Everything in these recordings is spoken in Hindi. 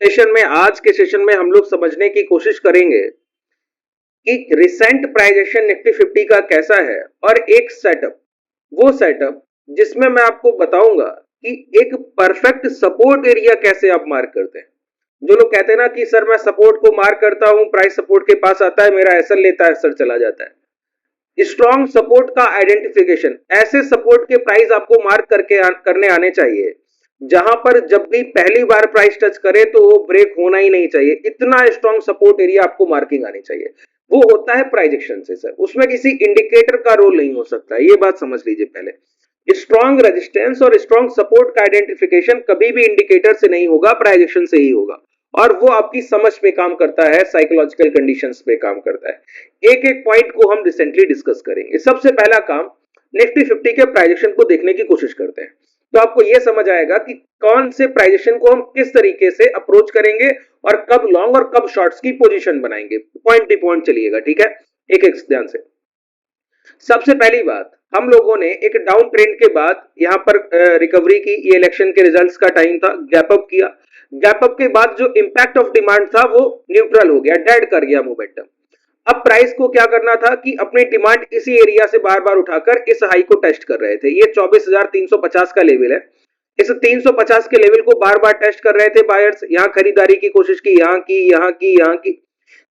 सेशन में, आज के सेशन में हम लोग समझने की कोशिश करेंगे कि रिसेंट प्राइजेशन निफ्टी 50 का कैसा है और एक सेटअप, वो सेटअप जिसमें मैं आपको बताऊंगा कि एक परफेक्ट सपोर्ट एरिया कैसे आप मार्क करते हैं। जो लोग कहते हैं ना कि सर मैं सपोर्ट को मार्क करता हूं, प्राइस सपोर्ट के पास आता है, मेरा एसएल लेता है, सर चला जाता है। स्ट्रॉन्ग सपोर्ट का आइडेंटिफिकेशन, ऐसे सपोर्ट के प्राइस आपको मार्क करने आने चाहिए जहां पर जब भी पहली बार प्राइस टच करे तो वो ब्रेक होना ही नहीं चाहिए। इतना स्ट्रॉन्ग सपोर्ट एरिया आपको मार्किंग आनी चाहिए। वो होता है प्राइजेक्शन से सर, उसमें किसी इंडिकेटर का रोल नहीं हो सकता, ये बात समझ लीजिए पहले। स्ट्रॉन्ग रेजिस्टेंस और स्ट्रॉन्ग सपोर्ट का आइडेंटिफिकेशन कभी भी इंडिकेटर से नहीं होगा, प्राइजेक्शन से ही होगा। और वो आपकी समझ पे काम करता है, साइकोलॉजिकल कंडीशंस पे काम करता है। एक एक पॉइंट को हम रिसेंटली डिस्कस करेंगे। सबसे पहला काम, निफ्टी 50 के प्राइजेक्शन को देखने की कोशिश करते हैं, तो आपको यह समझ आएगा कि कौन से प्राइजेशन को हम किस तरीके से अप्रोच करेंगे और कब लॉन्ग और कब शॉर्ट्स की पोजीशन बनाएंगे। पॉइंट टू पॉइंट चलिएगा, ठीक है, एक एक ध्यान से। सबसे पहली बात, हम लोगों ने एक डाउन ट्रेंड के बाद यहां पर रिकवरी की। ये इलेक्शन के रिजल्ट्स का टाइम था, गैप अप किया। गैप अप के बाद जो इंपैक्ट ऑफ डिमांड था वो न्यूट्रल हो गया, डेड कर गया मोमेंटम। अब प्राइस को क्या करना था कि अपनी डिमांड इसी एरिया से बार बार उठाकर इस हाई को टेस्ट कर रहे थे। ये 24,350 का लेवल है। इस 350 के लेवल को बार बार टेस्ट कर रहे थे बायर्स। यहां खरीदारी की कोशिश की, यहां की, यहां की, यहां की,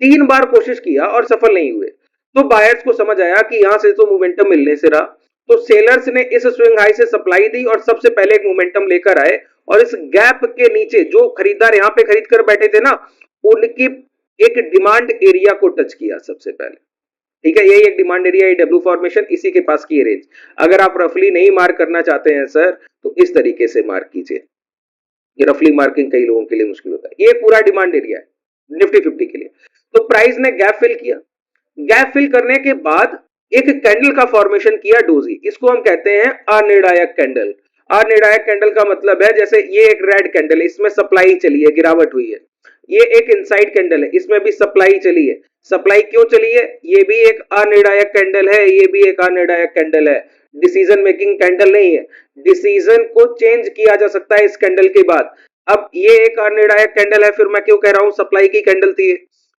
3 बार कोशिश किया और सफल नहीं हुए। तो बायर्स को समझ आया कि यहां से तो मोमेंटम मिलने से रहा, तो सेलर्स ने इस स्विंग हाई से सप्लाई दी और सबसे पहले एक मोमेंटम लेकर आए। और इस गैप के नीचे जो खरीदार यहां पे खरीद कर बैठे थे ना, उनकी एक डिमांड एरिया को टच किया सबसे पहले। ठीक है, यही एक डिमांड एरिया, ये डब्ल्यू फॉर्मेशन, इसी के पास की रेंज। अगर आप रफली नहीं मार्क करना चाहते हैं सर, तो इस तरीके से मार्क कीजिए। ये रफली मार्किंग कई लोगों के लिए मुश्किल होता है। ये पूरा डिमांड एरिया है निफ्टी 50 के लिए। तो प्राइस ने गैप फिल किया। गैप फिल करने के बाद एक कैंडल का फॉर्मेशन किया, डोजी। इसको हम कहते हैं अनिर्णायक कैंडल। अनिर्णायक कैंडल का मतलब है, जैसे ये एक रेड कैंडल है, इसमें सप्लाई चली है, गिरावट हुई है। ये एक इनसाइड कैंडल है, इसमें भी सप्लाई चली है। सप्लाई क्यों चली है? ये भी एक अनिर्णायक कैंडल है, ये भी एक अनिर्णायक कैंडल है। डिसीजन मेकिंग कैंडल नहीं है, डिसीजन को चेंज किया जा सकता है इस कैंडल के बाद। अब ये एक अनिर्णायक कैंडल है, फिर मैं क्यों कह रहा हूं सप्लाई की कैंडल थी,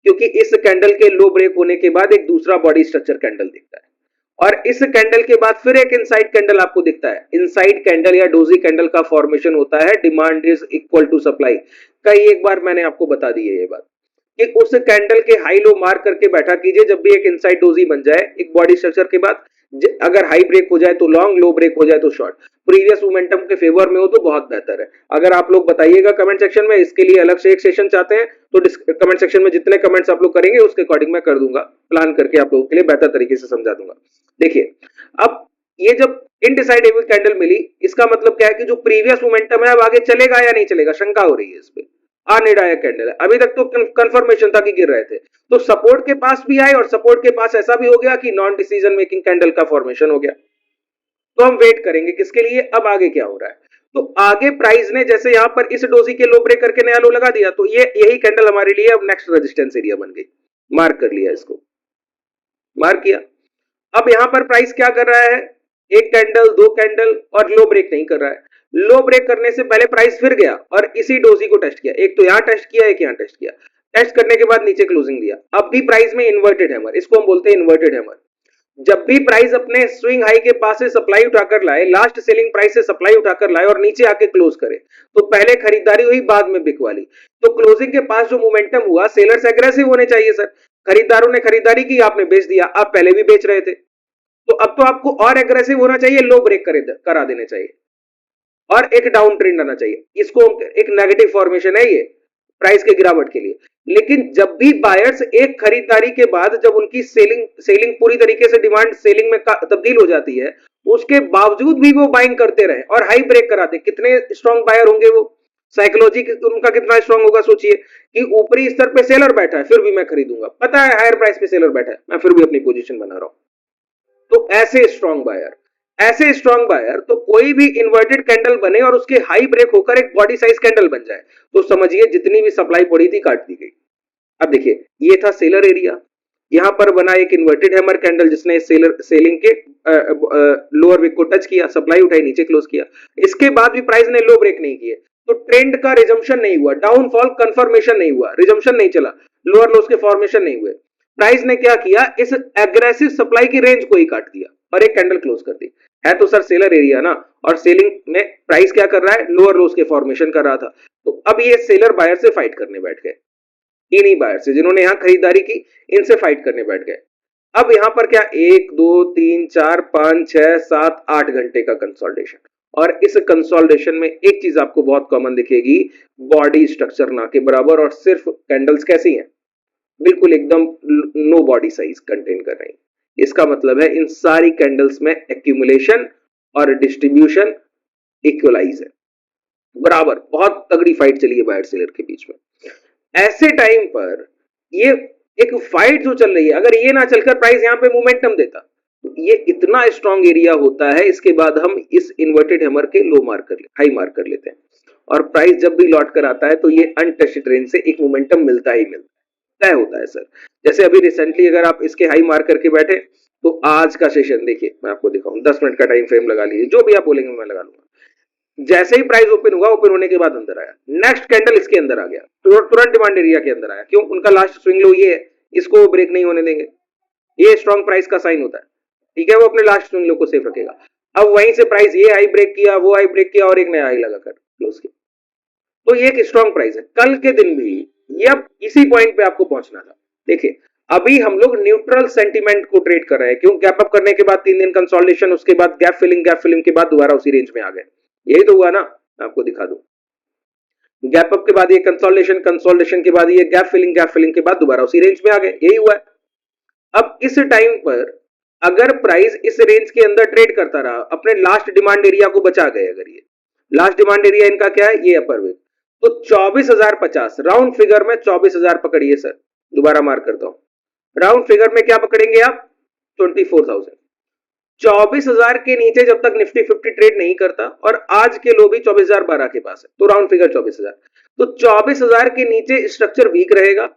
क्योंकि इस कैंडल के लो ब्रेक होने के बाद एक दूसरा बॉडी स्ट्रक्चर कैंडल दिखता है और इस कैंडल के बाद फिर एक इनसाइड कैंडल आपको दिखता है। इनसाइड कैंडल या डोजी कैंडल का फॉर्मेशन होता है demand is equal to supply. कई एक बार मैंने आपको बता दी है ये बात कि उस कैंडल के हाई लो मार्क करके बैठा कीजिए जब भी एक इनसाइड डोजी बन जाए एक बॉडी स्ट्रक्चर के बाद। अगर हाई ब्रेक हो जाए तो लॉन्ग, लो ब्रेक हो जाए तो शॉर्ट। प्रीवियस मोमेंटम के फेवर में हो तो बहुत बेहतर है। अगर आप लोग बताइएगा कमेंट सेक्शन में, इसके लिए अलग से एक सेशन चाहते हैं तो कमेंट सेक्शन में जितने कमेंट्स आप लोग करेंगे उसके अकॉर्डिंग मैं कर दूंगा, प्लान करके आप लोगों के लिए बेहतर तरीके से समझा दूंगा। देखिए, अब ये जब इनडिसाइडेबल कैंडल मिली, इसका मतलब क्या है कि जो प्रीवियस मोमेंटम है अब आगे चलेगा या नहीं चलेगा, शंका हो रही है इस पे। अनिर्णायक कैंडल है, अभी तक तो कंफर्मेशन था कि गिर रहे थे, तो सपोर्ट के पास भी आए और सपोर्ट के पास ऐसा भी हो गया कि नॉन डिसीजन मेकिंग कैंडल का फॉर्मेशन हो गया। तो हम वेट करेंगे किसके लिए, अब आगे क्या हो रहा है। तो आगे प्राइस ने जैसे यहां पर इस डोजी के लो ब्रेक करके नया लो लगा दिया, तो ये यही कैंडल हमारे लिए अब नेक्स्ट रेजिस्टेंस एरिया बन गई। मार्क कर लिया, इसको मार्क किया। अब यहां पर प्राइस क्या कर रहा है, एक कैंडल, दो कैंडल और लो ब्रेक नहीं कर रहा है। लो ब्रेक करने से पहले प्राइस फिर गया और इसी डोजी को टेस्ट किया। एक तो यहां टेस्ट किया, एक यहां टेस्ट किया। टेस्ट करने के बाद नीचे क्लोजिंग दिया। अब भी प्राइस में इन्वर्टेड हैमर, इसको हम बोलते हैं इन्वर्टेड हैमर। जब भी प्राइस अपने स्विंग हाई के पास से सप्लाई उठाकर लाए, लास्ट सेलिंग प्राइस से सप्लाई उठाकर लाए और नीचे आके क्लोज करे, तो पहले खरीदारी हुई, बाद में बिक वाली। तो क्लोजिंग के पास जो मोमेंटम हुआ, सेलर्स एग्रेसिव होने चाहिए सर। खरीदारों ने खरीदारी की, आपने बेच दिया, आप पहले भी बेच रहे थे, तो अब तो आपको और एग्रेसिव होना चाहिए, लो ब्रेक करा देने चाहिए और एक डाउन ट्रेंड आना चाहिए। इसको एक नेगेटिव फॉर्मेशन है ये प्राइस के गिरावट के लिए। लेकिन जब भी बायर्स एक खरीदारी के बाद जब उनकी सेलिंग पूरी तरीके से डिमांड सेलिंग में तब्दील हो जाती है, उसके बावजूद भी वो बाइंग करते रहे और हाई ब्रेक कराते, कितने स्ट्रॉन्ग बायर होंगे वो, साइकोलॉजी उनका कितना स्ट्रॉन्ग होगा। सोचिए कि ऊपरी स्तर पे सेलर बैठा है फिर भी मैं खरीदूंगा, पता है हायर प्राइस पे सेलर बैठा है, मैं फिर भी अपनी पोजीशन बना रहा हूं। तो ऐसे स्ट्रॉन्ग बायर, ऐसे स्ट्रॉन्ग बायर, तो कोई भी इन्वर्टेड कैंडल बने और उसके हाई ब्रेक होकर एक बॉडी साइज कैंडल बन जाए, तो समझिए जितनी भी सप्लाई पड़ी थी काट दी गई। अब देखिए, ये था सेलर एरिया, यहां पर बना एक इन्वर्टेड हैमर कैंडल जिसने सेलिंग के लोअर विक को टच किया, सप्लाई उठाई, नीचे क्लोज किया। इसके बाद भी प्राइस ने लो ब्रेक नहीं किए, तो ट्रेंड का रिजम्पशन नहीं हुआ, डाउनफॉल कंफर्मेशन नहीं हुआ, रिजम्पशन नहीं चला, लोअर लोस के फॉर्मेशन नहीं हुए। प्राइस ने क्या किया, इस एग्रेसिव सप्लाई की रेंज को ही काट दिया और एक कैंडल क्लोज कर दी। है तो सर सेलर एरिया ना, और सेलिंग में प्राइस क्या कर रहा है, लोअर लोस के फॉर्मेशन कर रहा था। तो अब ये सेलर बायर से फाइट करने बैठ गए, इन्हीं बायर से जिन्होंने यहां खरीदारी की, इनसे फाइट करने बैठ गए। अब यहां पर क्या, 1 2 3 4 5 6 7 8 घंटे का कंसोलिडेशन, और इस कंसोलिडेशन में एक चीज आपको बहुत कॉमन दिखेगी, बॉडी स्ट्रक्चर ना के बराबर, और सिर्फ कैंडल्स कैसी हैं, बिल्कुल एकदम नो बॉडी साइज कंटेन कर रही हैं। इसका मतलब है इन सारी कैंडल्स में एक्यूमुलेशन और डिस्ट्रीब्यूशन इक्वलाइज है, बराबर। बहुत तगड़ी फाइट चली है बायर सेलर के बीच में। ऐसे टाइम पर ये एक फाइट जो चल रही है, अगर ये ना चलकर प्राइस यहां पे मोमेंटम देता, तो ये इतना स्ट्रांग एरिया होता है, इसके बाद हम इस इन्वर्टेड हैमर के लो मार्क कर हाई मार्क कर लेते हैं, और प्राइस जब भी लौट कर आता है तो ये अनटच्ड रेंज से एक मोमेंटम मिलता ही मिलता है, तय होता है सर। जैसे अभी रिसेंटली अगर आप इसके हाई मार्क करके बैठे, तो आज का सेशन देखिए, मैं आपको दिखाऊं, 10 मिनट का टाइम फ्रेम लगा लीजिए, जो भी आप बोलेंगे मैं लगा लूंगा। जैसे ही प्राइस ओपन हुआ, ओपन होने के बाद अंदर आया, नेक्स्ट कैंडल इसके अंदर आ गया, तुरंत डिमांड एरिया के अंदर आया। क्यों, उनका लास्ट स्विंग लो ये है, इसको ब्रेक नहीं होने देंगे, ये स्ट्रॉन्ग प्राइस का साइन होता है, ठीक है, वो अपने लास्ट स्विंग लो को सेफ रखेगा। अब वहीं से प्राइस ये हाई ब्रेक किया, वो हाई ब्रेक किया, और एक नया हाई लगाकर क्लोज किया, तो ये एक स्ट्रॉन्ग प्राइस है। कल के दिन भी ये अब इसी पॉइंट पे आपको पहुंचना था। देखिए अभी हम लोग न्यूट्रल सेंटीमेंट को ट्रेड कर रहे हैं, क्यों, गैप अप करने के बाद 3 दिन कंसोलिडेशन, उसके बाद गैप फिलिंग के बाद दोबारा उसी रेंज में आ गए, यही तो हुआ ना। मैं आपको दिखा दूं, गैप अप के बाद ये कंसोलिडेशन के बाद ये गैप फिलिंग के बाद दोबारा उसी रेंज में आ गए, यही हुआ है। अब इस टाइम पर अगर प्राइस इस रेंज के अंदर ट्रेड करता रहा, अपने लास्ट डिमांड एरिया को बचा गए, अगर ये लास्ट डिमांड एरिया इनका क्या है, ये अपर वे, तो 24,050 राउंड फिगर में 24,000 पकड़िए सर, दोबारा मार्क करता हूं, राउंड फिगर में क्या पकड़ेंगे आप, 24,000। 24,000 के नीचे जब तक निफ्टी 50 ट्रेड नहीं करता, और आज के लो भी 24,012 के पास है, तो राउंड फिगर 24,000, तो 24,000 के नीचे स्ट्रक्चर वीक रहेगा,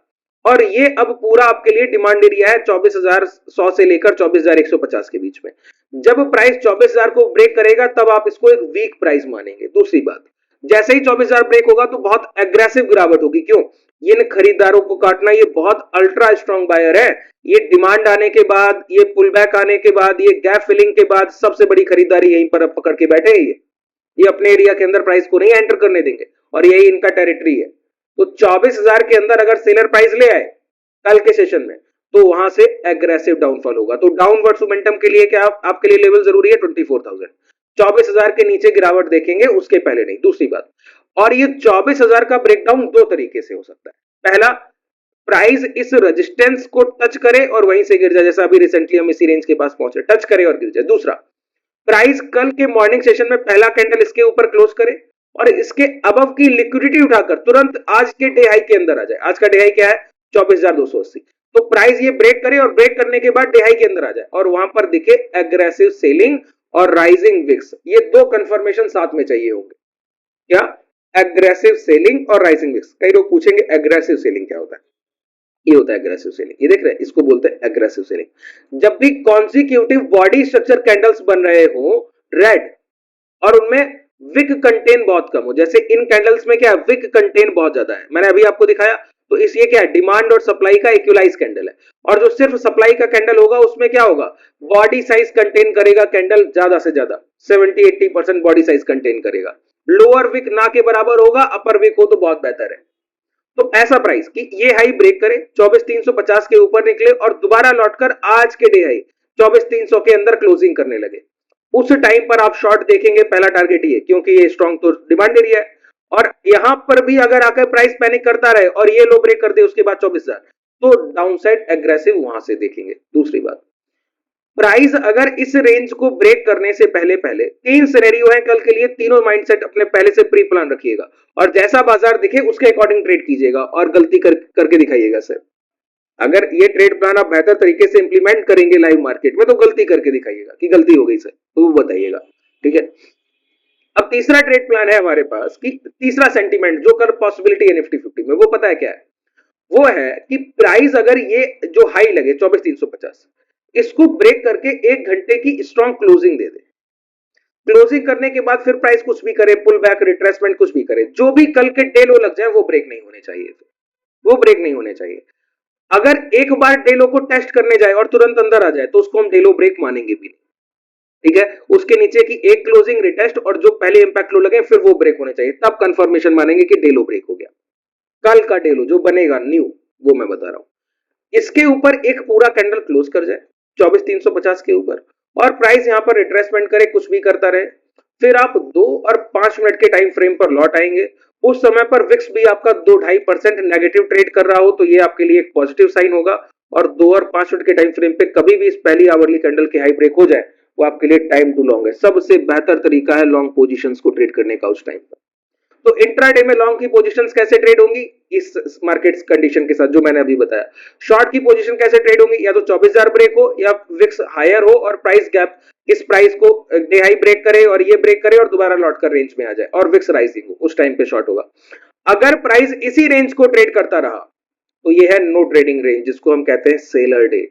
और ये अब पूरा आपके लिए डिमांड एरिया है 24,100 से लेकर 24,150 के बीच में। जब प्राइस 24,000 को ब्रेक करेगा, तब आप इसको एक वीक प्राइस मानेंगे। दूसरी बात, जैसे ही 24,000 ब्रेक होगा तो बहुत एग्रेसिव गिरावट होगी, क्यों, इन खरीदारों को काटना, ये बहुत अल्ट्रा स्ट्रॉन्ग बायर है, ये डिमांड आने के बाद, ये पुल बैक आने के बाद, ये गैप फिलिंग के बाद सबसे बड़ी खरीदारी यहीं पर पकड़ के बैठे हैं। ये अपने एरिया के अंदर प्राइस को नहीं एंटर करने देंगे, और यही इनका टेरिटरी है। तो 24,000 के अंदर अगर सेलर प्राइस ले आए कल के सेशन में, तो वहां से एग्रेसिव डाउनफॉल होगा। तो डाउनवर्ड मोमेंटम के लिए क्या आपके लिए लेवल जरूरी है, 24,000। 24,000 के नीचे गिरावट देखेंगे, उसके पहले नहीं। दूसरी बात, और ये 24,000 का ब्रेकडाउन दो तरीके से हो सकता है। पहला, प्राइस इस रेजिस्टेंस को टच करे और वहीं से गिर जाए, जैसा अभी रिसेंटली हम इसी रेंज के पास पहुंचे, टच करे और गिर जाए। दूसरा, प्राइस कल के मॉर्निंग सेशन में पहला कैंडल इसके ऊपर क्लोज करे और इसके अबव की लिक्विडिटी उठाकर तुरंत आज के डे हाई के अंदर आ जाए। आज का डे हाई क्या है, 24,280। तो प्राइस ये ब्रेक करे और ब्रेक करने के बाद डे हाई के अंदर आ जाए, और वहां पर दिखे एग्रेसिव सेलिंग और राइजिंग विक्स। ये दो कंफर्मेशन साथ में चाहिए होंगे। क्या, एग्रेसिव सेलिंग और राइजिंग विक्स। कई लोग पूछेंगे एग्रेसिव सेलिंग क्या होता है, ये होता है एग्रेसिव सेलिंग। ये देख रहे हैं, इसको बोलते हैं एग्रेसिव सेलिंग। जब भी कॉन्सिक्यूटिव बॉडी स्ट्रक्चर कैंडल्स बन रहे हो रेड, और उनमें विक कंटेन बहुत कम हो, जैसे इन कैंडल्स में क्या विक कंटेन बहुत ज्यादा है, मैंने अभी आपको दिखाया, तो इस ये क्या है, डिमांड और सप्लाई का इक्वलाइज कैंडल है। और जो सिर्फ सप्लाई का कैंडल होगा, उसमें क्या होगा, बॉडी साइज कंटेन करेगा कैंडल, ज्यादा से ज्यादा 70-80% बॉडी साइज कंटेन करेगा। लोअर विक ना के बराबर होगा, अपर विक हो तो बहुत बेहतर है। तो ऐसा प्राइस कि ये हाई ब्रेक करे, 24,350 के ऊपर निकले और दोबारा लौटकर आज के डे हाई 24,300 के अंदर क्लोजिंग करने लगे, उस टाइम पर आप शॉर्ट देखेंगे। पहला टारगेट ये, क्योंकि ये स्ट्रॉन्ग तो डिमांड एरिया है, और यहां पर भी अगर आकर प्राइस पैनिक करता रहे और ये लो ब्रेक कर दे उसके बाद 24,000, तो डाउनसाइड एग्रेसिव वहां से देखेंगे। दूसरी बात, प्राइस अगर इस रेंज को ब्रेक करने से पहले पहले, तीन सिनेरियो है कल के लिए, तीनों माइंडसेट अपने पहले से प्री प्लान रखिएगा, और जैसा बाजार दिखे उसके अकॉर्डिंग ट्रेड कीजिएगा और गलती करके दिखाइएगा सर। अगर ये ट्रेड प्लान आप बेहतर तरीके से इंप्लीमेंट करेंगे लाइव मार्केट में, तो गलती करके दिखाइएगा कि गलती हो गई सर, तो वो बताइएगा, ठीक है। अब तीसरा ट्रेड प्लान है हमारे पास कि तीसरा सेंटीमेंट जो कल पॉसिबिलिटी है निफ्टी 50 में, वो पता है क्या है, वो है कि प्राइस अगर ये जो हाई लगे 24,350, इसको ब्रेक करके 1 घंटे की स्ट्रॉन्ग क्लोजिंग दे दे, क्लोजिंग करने के बाद फिर प्राइस कुछ भी करे, पुल बैक, रिट्रेसमेंट, कुछ भी करे, जो भी कल के डे लो लग जाए वो ब्रेक नहीं होने चाहिए, वो ब्रेक नहीं होने चाहिए। अगर एक बार डे लो को टेस्ट करने जाए और तुरंत अंदर आ जाए तो उसको हम डे लो ब्रेक मानेंगे भी नहीं, ठीक है। उसके नीचे की एक क्लोजिंग, रिटेस्ट और जो पहले इंपैक्ट लो लगे फिर वो ब्रेक होने चाहिए, तब कंफर्मेशन मानेंगे कि डे लो ब्रेक हो गया। कल का डे लो जो बनेगा न्यू, वो मैं बता रहा हूं, इसके ऊपर एक पूरा कैंडल क्लोज कर जाए 24,350 के ऊपर और प्राइस यहां पर रिट्रेसमेंट करे, कुछ भी करता रहे, फिर आप 2 और 5 मिनट के टाइम फ्रेम पर लौट आएंगे। उस समय पर विक्स भी आपका 2-2.5% नेगेटिव ट्रेड कर रहा हो तो ये आपके लिए एक पॉजिटिव साइन होगा, और 2 और 5 मिनट के टाइम फ्रेम पे कभी भी इस पहली आवरली कैंडल के हाई ब्रेक हो जाए वो आपके लिए टाइम टू लॉन्ग है। सबसे बेहतर तरीका है लॉन्ग पोजीशंस को ट्रेड करने का उस टाइम पर। तो इंट्राडे में लॉन्ग की पोजीशंस कैसे ट्रेड होंगी इस मार्केट कंडीशन के साथ जो मैंने अभी बताया। शॉर्ट की पोजीशन कैसे ट्रेड होंगी, या तो 24,000 ब्रेक हो या विक्स हायर हो और प्राइस गैप इस प्राइस को डे हाई ब्रेक करे और ये ब्रेक करे और दोबारा लौट कर रेंज में आ जाए और विक्स राइजिंग हो, उस टाइम पे शॉर्ट होगा। अगर प्राइस इसी रेंज को ट्रेड करता रहा तो ये है नो ट्रेडिंग रेंज, जिसको हम कहते हैं सेलर डे,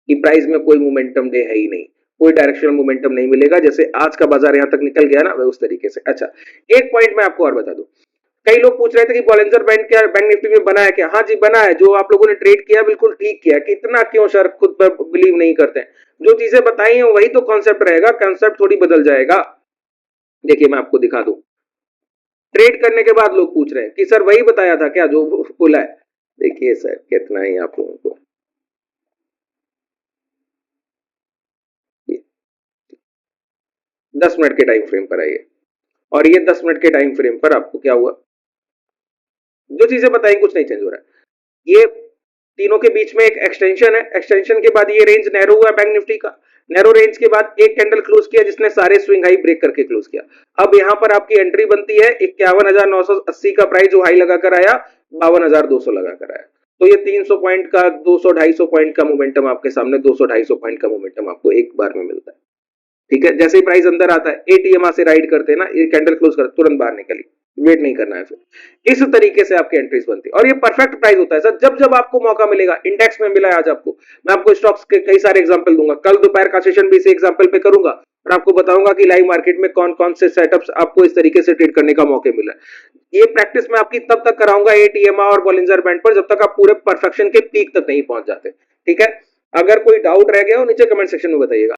कि प्राइस में कोई मोमेंटम डे है ही नहीं, कोई डायरेक्शनल मोमेंटम नहीं मिलेगा, जैसे आज का बाजार यहां तक निकल गया ना वह उस तरीके से। अच्छा, एक पॉइंट मैं आपको और बता दूं, कई लोग पूछ रहे थे कि बॉलिंजर बैंड क्या बैंक निफ्टी में बना है क्या। हाँ जी बना है, जो आप लोगों ने ट्रेड किया बिल्कुल ठीक किया, कितना क्यों सर खुद पर बिलीव नहीं करते हैं, जो चीजें बताई हैं वही तो कॉन्सेप्ट रहेगा, कॉन्सेप्ट थोड़ी बदल जाएगा। देखिए मैं आपको दिखा दूं, ट्रेड करने के बाद लोग पूछ रहे हैं कि सर वही बताया था क्या जो बोला है। देखिए सर कितना ही आप लोगों को 10 मिनट के टाइम फ्रेम पर आइए, और ये 10 मिनट के टाइम फ्रेम पर आपको क्या हुआ, जो चीजें बताई कुछ नहीं चेंज हो रहा है। ये तीनों के बीच में एक एक्सटेंशन है, एक्सटेंशन के बाद ये रेंज नैरो हुआ बैंक निफ्टी का, नैरो रेंज के बाद एक कैंडल क्लोज किया जिसने सारे स्विंग हाई ब्रेक करके क्लोज किया। अब यहां पर आपकी एंट्री बनती है 51,980 का प्राइस जो हाई लगाकर आया, 52,200 लगाकर आया, तो ये 300 पॉइंट का 200-250 पॉइंट का मोमेंटम आपके सामने, 200-250 पॉइंट का मोमेंटम आपको एक बार में मिलता है, ठीक है। जैसे ही प्राइस अंदर आता है एटीएम से राइड करते हैं ना, ये कैंडल क्लोज कर तुरंत बाहर निकली, वेट नहीं करना है, फिर इस तरीके से आपकी एंट्रीज बनती है और ये परफेक्ट प्राइस होता है सर जब जब आपको मौका मिलेगा। इंडेक्स में मिला है आज आपको, मैं आपको स्टॉक्स के कई सारे एग्जांपल दूंगा, कल दोपहर का सेशन भी इसी एग्जांपल पे करूंगा और आपको बताऊंगा कि लाइव मार्केट में कौन कौन से सेटअप्स आपको इस तरीके से ट्रेड करने का मौके मिला। ये प्रैक्टिस मैं आपकी तब तक कराऊंगा एटीएम और बॉलिंजर बैंड पर जब तक आप पूरे परफेक्शन के पीक तक नहीं पहुंच जाते, ठीक है। अगर कोई डाउट रह गया हो नीचे कमेंट सेक्शन में बताइएगा।